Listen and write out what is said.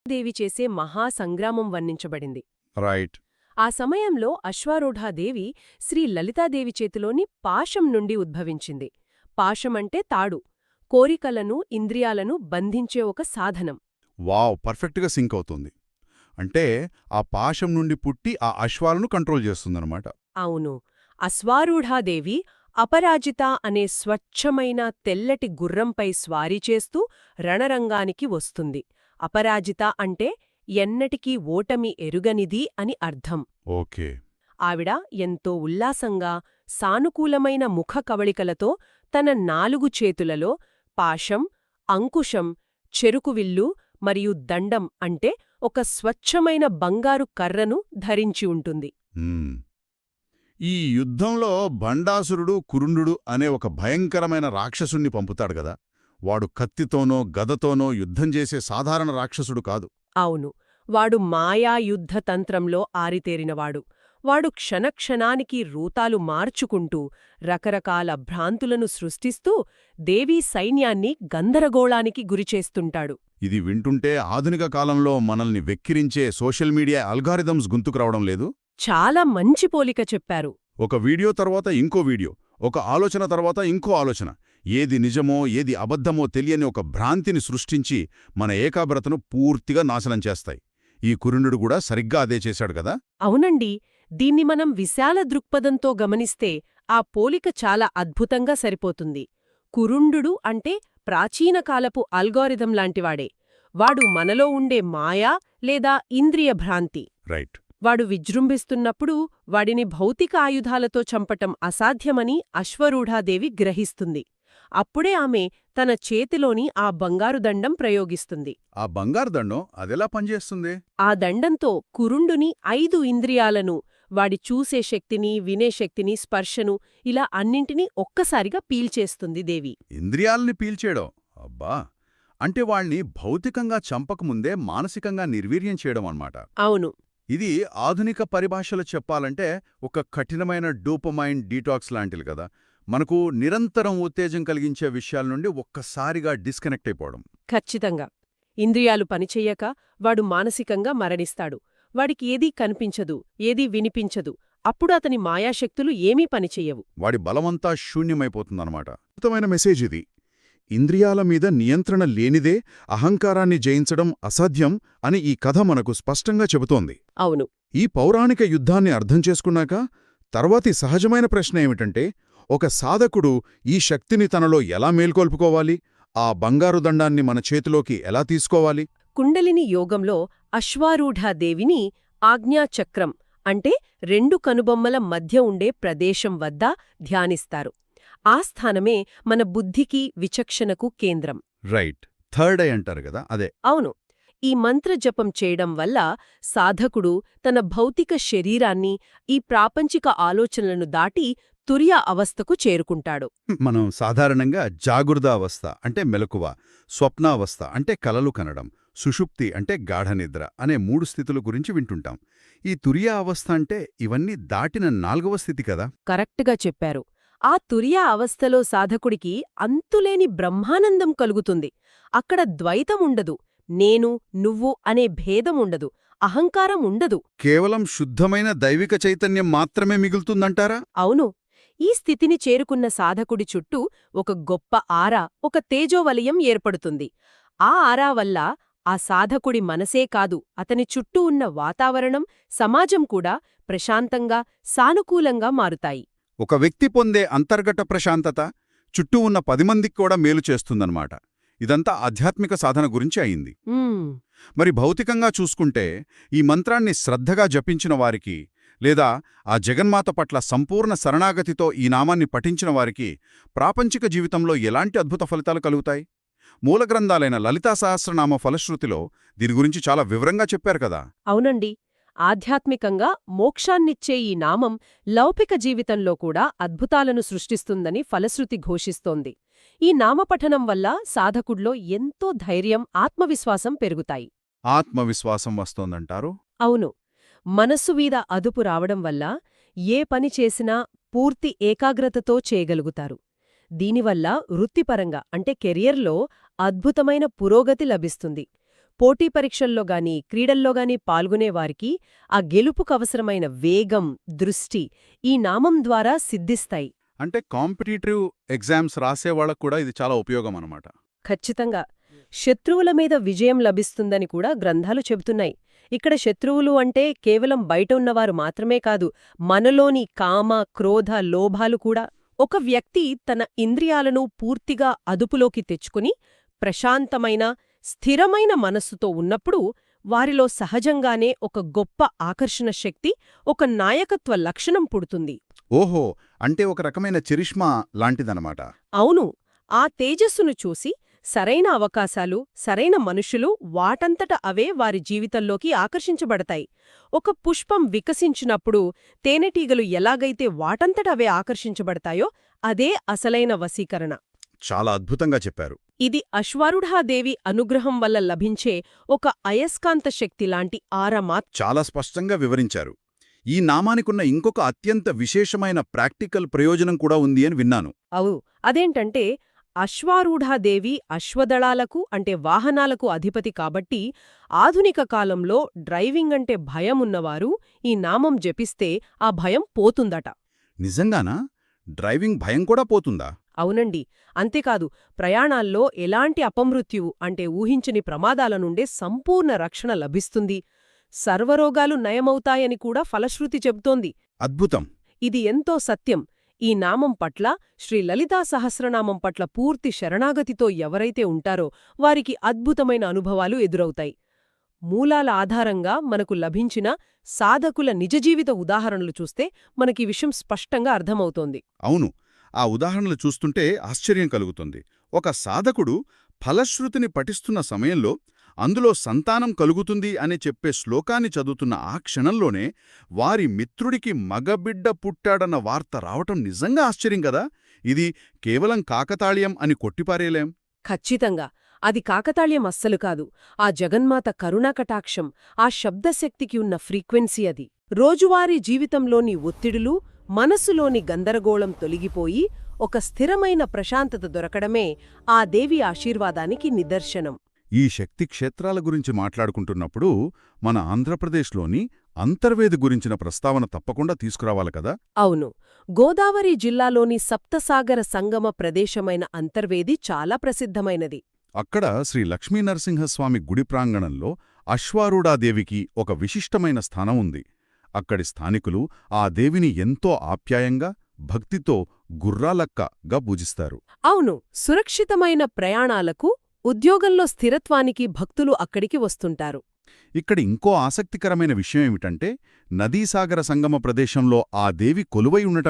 దేవి చేసే మహాసంగ్రామం వర్ణించబడింది. రైట్. ఆ సమయంలో అశ్వారూఢాదేవి శ్రీ లలితాదేవి చేతిలోని పాశం నుండి ఉద్భవించింది. పాశమంటే తాడు, కోరికలను ఇంద్రియాలను బంధించే ఒక సాధనం. వావ్, పర్ఫెక్ట్గా సింక్ అవుతుంది. అంటే ఆ పాశం నుండి పుట్టి ఆ అశ్వాలను కంట్రోల్ చేస్తుందన్నమాట. అవును, అశ్వారూఢాదేవి అపరాజిత అనే స్వచ్ఛమైన తెల్లటి గుర్రంపై స్వారీ చేస్తూ రణరంగానికి వస్తుంది. అపరాజిత అంటే ఎన్నటికీ ఓటమి ఎరుగనిది అని అర్థం. ఓకే. ఆవిడ ఎంతో ఉల్లాసంగా, సానుకూలమైన ముఖ కవళికలతో తన 4 చేతులలో పాశం, అంకుశం, చెరుకువిల్లు మరియు దండం అంటే ఒక స్వచ్ఛమైన బంగారు కర్రను ధరించి ఉంటుంది. మ్మ్. ఈ యుద్ధంలో భండాసురుడు కురుండు అనే ఒక భయంకరమైన రాక్షసుణ్ణి పంపుతాడు గదా. వాడు కత్తితోనో గదతోనో యుద్ధం చేసే సాధారణ రాక్షసుడు కాదు. అవును, వాడు మాయాయుద్ధతంత్రంలో ఆరితేరినవాడు. వాడు క్షణక్షణానికి రూతాలు మార్చుకుంటూ రకరకాల భ్రాంతులను సృష్టిస్తూ దేవీ సైన్యాన్ని గందరగోళానికి గురిచేస్తుంటాడు. ఇది వింటుంటే ఆధునిక కాలంలో మనల్ని వెక్కిరించే సోషల్ మీడియా అల్గారిథమ్స్ గుంతుకు రావడం లేదు. చాలా మంచి పోలిక చెప్పారు. ఒక వీడియో తర్వాత ఇంకో వీడియో, ఒక ఆలోచన తర్వాత ఇంకో ఆలోచన, ఏది నిజమో ఏది అబద్ధమో తెలియని ఒక భ్రాంతిని సృష్టించి మన ఏకాగ్రతను పూర్తిగా నాశనం చేస్తాయి. ఈ కురుండు కూడా సరిగ్గా అదే చేశాడు కదా. అవునండి, దీన్ని మనం విశాల దృక్పథంతో గమనిస్తే ఆ పోలిక చాలా అద్భుతంగా సరిపోతుంది. కురుండు అంటే ప్రాచీనకాలపు అల్గోరిథం లాంటివాడే. వాడు మనలో ఉండే మాయా లేదా ఇంద్రియ భ్రాంతి. రైట్. వాడు విజృంభిస్తున్నప్పుడు వాడిని భౌతిక ఆయుధాలతో చంపటం అసాధ్యమని అశ్వరూఢాదేవి గ్రహిస్తుంది. అప్పుడే ఆమె తన చేతిలోని ఆ బంగారు దండం ప్రయోగిస్తుంది. ఆ బంగారు దండం అదెలా పనిచేస్తుంది? ఆ దండంతో కురుండుని 5 ఇంద్రియాలను, వాడి చూసే శక్తిని, వినే శక్తిని, స్పర్శను, ఇలా అన్నింటినీ ఒక్కసారిగా పీల్చేస్తుంది దేవి. ఇంద్రియాలని పీల్చేయడం? అబ్బా! అంటే వాణ్ణి భౌతికంగా చంపకముందే మానసికంగా నిర్వీర్యం చేయడం అన్నమాట. అవును. ఇది ఆధునిక పరిభాషలో చెప్పాలంటే ఒక కఠినమైన డోపమైన్ డీటాక్స్ లాంటిది కదా. మనకు నిరంతరం ఉత్తేజం కలిగించే విషయాల నుండి ఒక్కసారిగా డిస్కనెక్ట్ అయిపోవడం. ఖచ్చితంగా. ఇంద్రియాలు పనిచెయ్యక వాడు మానసికంగా మరణిస్తాడు. వాడికి ఏదీ కనిపించదు, ఏదీ వినిపించదు. అప్పుడు అతని మాయాశక్తులు ఏమీ పనిచెయ్యవు. వాడి బలమంతా శూన్యమైపోతుందన్నమాట. అద్భుతమైన మెసేజ్ ఇది. ఇంద్రియాల మీద నియంత్రణ లేనిదే అహంకారాన్ని జయించడం అసాధ్యం అని ఈ కథ మనకు స్పష్టంగా చెబుతోంది. అవును. ఈ పౌరాణిక యుద్ధాన్ని అర్థం చేసుకున్నాక తర్వాతి సహజమైన ప్రశ్న ఏమిటంటే, ఒక సాధకుడు ఈ శక్తిని తనలో ఎలా మేల్కొల్పుకోవాలి? ఆ బంగారు దండాన్ని మన చేతిలోకి ఎలా తీసుకోవాలి? కుండలిని యోగంలో అశ్వారూఢాదేవిని ఆజ్ఞాచక్రం అంటే 2 కనుబొమ్మల మధ్య ఉండే ప్రదేశం వద్ద ధ్యానిస్తారు. ఆ స్థానమే మన బుద్ధికి, విచక్షణకు కేంద్రం. రైట్. థర్డ్ ఐ అంటారు కదా, అదే. అవును. ఈ మంత్రజపం చేయడం వల్ల సాధకుడు తన భౌతిక శరీరాన్ని, ఈ ప్రాపంచిక ఆలోచనలను దాటి తురియ అవస్థకు చేరుకుంటాడు. మనం సాధారణంగా జాగృత అవస్థ అంటే మెలకువ, స్వప్నావస్థ అంటే కలలు కనడం, సుషుప్తి అంటే గాఢనిద్ర అనే 3 స్థితుల గురించి వింటుంటాం. ఈ తురియ అవస్థ అంటే ఇవన్నీ దాటిన 4వ స్థితి కదా. కరెక్ట్గా చెప్పారు. ఆ తురియ అవస్థలో సాధకుడికి అంతులేని బ్రహ్మానందం కలుగుతుంది. అక్కడ ద్వైతం ఉండదు, నేను, నువ్వు అనే భేదం ఉండదు, అహంకారం ఉండదు. కేవలం శుద్ధమైన దైవిక చైతన్యం మాత్రమే మిగులుతుందంటారా? అవును. ఈ స్థితిని చేరుకున్న సాధకుడి చుట్టూ ఒక గొప్ప ఆరా, ఒక తేజోవలయం ఏర్పడుతుంది. ఆ ఆరా వల్ల ఆ సాధకుడి మనసే కాదు, అతని చుట్టూ ఉన్న వాతావరణం, సమాజం కూడా ప్రశాంతంగా, సానుకూలంగా మారుతాయి. ఒక వ్యక్తి పొందే అంతర్గత ప్రశాంతత చుట్టూ ఉన్న 10 మందికి కూడా మేలు చేస్తుందన్నమాట. ఇదంతా ఆధ్యాత్మిక సాధన గురించి అయింది. మరి భౌతికంగా చూసుకుంటే ఈ మంత్రాన్ని శ్రద్ధగా జపించిన వారికి, లేదా ఆ జగన్మాత పట్ల సంపూర్ణ శరణాగతితో ఈ నామాన్ని పఠించిన వారికి ప్రాపంచిక జీవితంలో ఎలాంటి అద్భుత ఫలితాలు కలుగుతాయి? మూలగ్రంథాలైన లలితా సహస్రనామ ఫలశ్రుతిలో దీని గురించి చాలా వివరంగా చెప్పారు కదా. అవునండి. ఆధ్యాత్మికంగా మోక్షాన్నిచ్చే ఈ నామం లౌకిక జీవితంలో కూడా అద్భుతాలను సృష్టిస్తుందని ఫలశ్రుతి ఘోషిస్తోంది. ఈ నామపఠనం వల్ల సాధకుడ్లో ఎంతో ధైర్యం, ఆత్మవిశ్వాసం పెరుగుతాయి. ఆత్మవిశ్వాసం వస్తోందంటారు? అవును. మనస్సు మీద అదుపు రావడం వల్ల ఏ పని చేసినా పూర్తి ఏకాగ్రతతో చేయగలుగుతారు. దీనివల్ల వృత్తిపరంగా అంటే కెరియర్లో అద్భుతమైన పురోగతి లభిస్తుంది. పోటీ పరీక్షల్లో గాని క్రీడల్లో గాని పాల్గొనేవారికి ఆ గెలుపుకవసరమైన వేగం, దృష్టి ఈ నామం ద్వారా సిద్ధిస్తాయి. అంటే కాంపిటీటివ్ ఎగ్జామ్స్ రాసేవాళ్ళకు కూడా ఇది చాలా ఉపయోగం అన్నమాట. ఖచ్చితంగా. శత్రువుల మీద విజయం లభిస్తుందని కూడా గ్రంథాలు చెబుతున్నాయి. ఇక్కడ శత్రువులు అంటే కేవలం బయట ఉన్నవారు మాత్రమే కాదు, మనలోని కామ, క్రోధ, లోభాలు కూడా. ఒక వ్యక్తి తన ఇంద్రియాలను పూర్తిగా అదుపులోకి తెచ్చుకుని ప్రశాంతమైన, స్థిరమైన మనస్సుతో ఉన్నప్పుడు వారిలో సహజంగానే ఒక గొప్ప ఆకర్షణ శక్తి, ఒక నాయకత్వ లక్షణం పుడుతుంది. ఓహో, అంటే ఒక రకమైన చరిష్మా లాంటిదన్నమాట. అవును. ఆ తేజస్సును చూసి సరైన అవకాశాలు, సరైన మనుషులు వాటంతట అవే వారి జీవితంలోకి ఆకర్షించబడతాయి. ఒక పుష్పం వికసించినప్పుడు తేనెటీగలు ఎలాగైతే వాటంతట అవే ఆకర్షించబడతాయో అదే అసలైన వశీకరణ. చాలా అద్భుతంగా చెప్పారు. ఇది అశ్వారూఢాదేవి అనుగ్రహం వల్ల లభించే ఒక అయస్కాంత శక్తి లాంటి ఆరా. చాలా స్పష్టంగా వివరించారు. ఈ నామానికున్న ఇంకొక అత్యంత విశేషమైన ప్రాక్టికల్ ప్రయోజనం కూడా ఉంది అని విన్నాను. అదేంటంటే అశ్వారూఢాదేవి అశ్వదళాలకు అంటే వాహనాలకు అధిపతి కాబట్టి ఆధునిక కాలంలో డ్రైవింగ్ అంటే భయమున్నవారు ఈ నామం జపిస్తే ఆ భయం పోతుందట. నిజంగానా? డ్రైవింగ్ భయం కూడా పోతుందా? అవునండి. అంతేకాదు, ప్రయాణాల్లో ఎలాంటి అపమృత్యువు అంటే ఊహించని ప్రమాదాల నుండే సంపూర్ణ రక్షణ లభిస్తుంది. సర్వరోగాలు నయమవుతాయని కూడా ఫలశ్రుతి చెబుతోంది. అద్భుతం. ఇది ఎంతో సత్యం. ఈ నామం పట్ల, శ్రీ లలితా సహస్రనామం పట్ల పూర్తి శరణాగతితో ఎవరైతే ఉంటారో వారికి అద్భుతమైన అనుభవాలు ఎదురవుతాయి. మూలాల ఆధారంగా మనకు లభించిన సాధకుల నిజజీవిత ఉదాహరణలు చూస్తే మనకి విషయం స్పష్టంగా అర్థమవుతోంది. అవును, ఆ ఉదాహరణలు చూస్తుంటే ఆశ్చర్యం కలుగుతుంది. ఒక సాధకుడు ఫలశ్రుతిని పఠిస్తున్న సమయంలో అందులో సంతానం కలుగుతుంది అని చెప్పే శ్లోకాన్ని చదువుతున్న ఆ క్షణంలోనే వారి మిత్రుడికి మగబిడ్డ పుట్టాడన్న వార్త రావటం నిజంగా ఆశ్చర్యం కదా. ఇది కేవలం కాకతాళీయం అని కొట్టిపారేలేం. ఖచ్చితంగా. అది కాకతాళ్యం అస్సలు కాదు. ఆ జగన్మాత కరుణాకటాక్షం, ఆ శబ్దశక్తికి ఉన్న ఫ్రీక్వెన్సీ అది. రోజువారీ జీవితంలోని ఒత్తిడులు, మనసులోని గందరగోళం తొలగిపోయి ఒక స్థిరమైన ప్రశాంతత దొరకడమే ఆ దేవి ఆశీర్వాదానికి నిదర్శనం. ఈ శక్తి క్షేత్రాల గురించి మాట్లాడుకుంటున్నప్పుడు మన ఆంధ్రప్రదేశ్లోని అంతర్వేది గురించిన ప్రస్తావన తప్పకుండా తీసుకురావాలి కదా. అవును. గోదావరి జిల్లాలోని సప్తసాగర సంగమ ప్రదేశమైన అంతర్వేది చాలా ప్రసిద్ధమైనది. అక్కడ శ్రీ లక్ష్మీనరసింహస్వామి గుడి ప్రాంగణంలో అశ్వారూఢాదేవికి ఒక విశిష్టమైన స్థానం ఉంది. అక్కడి స్థానికులు ఆ దేవిని ఎంతో ఆప్యాయంగా, భక్తితో గుర్రాలక్కగా పూజిస్తారు. అవును. సురక్షితమైన ప్రయాణాలకు, ఉద్యోగంలో స్థిరత్వానికి భక్తులు అక్కడికి వస్తుంటారు. ఇక్కడ ఇంకో ఆసక్తికరమైన విషయమేమిటంటే నదీసాగర సంగమ ప్రదేశంలో ఆ దేవి కొలువై ఉండటం